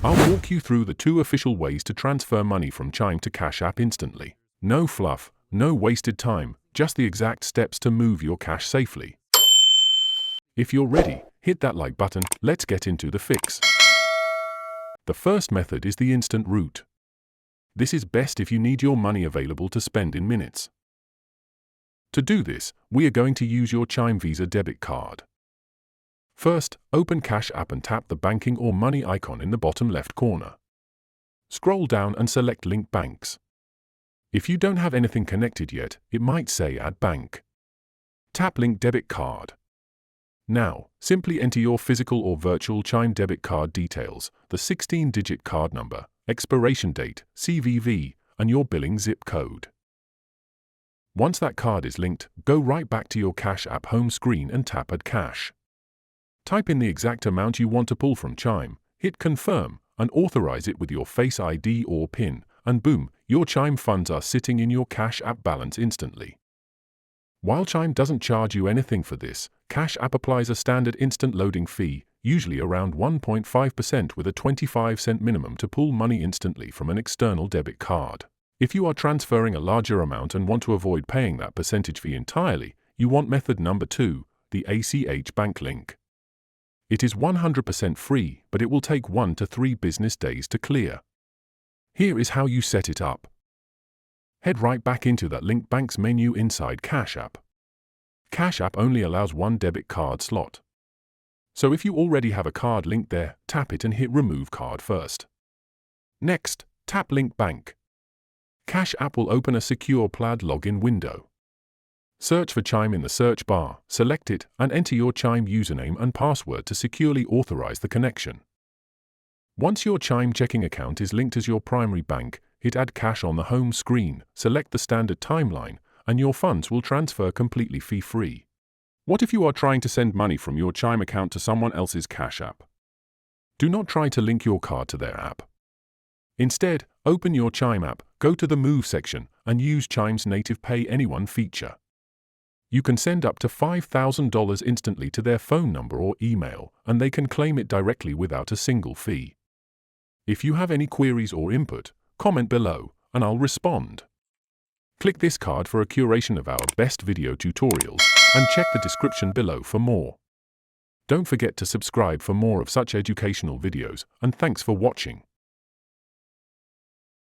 I'll walk you through the 2 official ways to transfer money from Chime to Cash App instantly. No fluff, no wasted time, just the exact steps to move your cash safely. If you're ready, hit that like button. Let's get into the fix. The first method is the instant route. This is best if you need your money available to spend in minutes. To do this, we are going to use your Chime Visa debit card. First, open Cash App and tap the banking or money icon in the bottom left corner. Scroll down and select Link Banks. If you don't have anything connected yet, it might say Add Bank. Tap Link Debit Card. Now, simply enter your physical or virtual Chime debit card details, the 16-digit card number, expiration date, CVV, and your billing zip code. Once that card is linked, go right back to your Cash App home screen and tap Add Cash. Type in the exact amount you want to pull from Chime, hit Confirm, and authorize it with your Face ID or PIN, and boom, your Chime funds are sitting in your Cash App balance instantly. While Chime doesn't charge you anything for this, Cash App applies a standard instant loading fee, usually around 1.5% with a 25-cent minimum to pull money instantly from an external debit card. If you are transferring a larger amount and want to avoid paying that percentage fee entirely, you want method number 2, the ACH bank link. It is 100% free, but it will take 1 to 3 business days to clear. Here is how you set it up. Head right back into that Link Banks menu inside Cash App. Cash App only allows 1 debit card slot. So if you already have a card linked there, tap it and hit Remove Card first. Next, tap Link Bank. Cash App will open a secure Plaid login window. Search for Chime in the search bar, select it, and enter your Chime username and password to securely authorize the connection. Once your Chime checking account is linked as your primary bank, hit Add Cash on the home screen, select the standard timeline, and your funds will transfer completely fee-free. What if you are trying to send money from your Chime account to someone else's Cash App? Do not try to link your card to their app. Instead, open your Chime app, go to the Move section, and use Chime's native Pay Anyone feature. You can send up to $5,000 instantly to their phone number or email, and they can claim it directly without a single fee. If you have any queries or input, comment below, and I'll respond. Click this card for a curation of our best video tutorials, and check the description below for more. Don't forget to subscribe for more of such educational videos, and thanks for watching.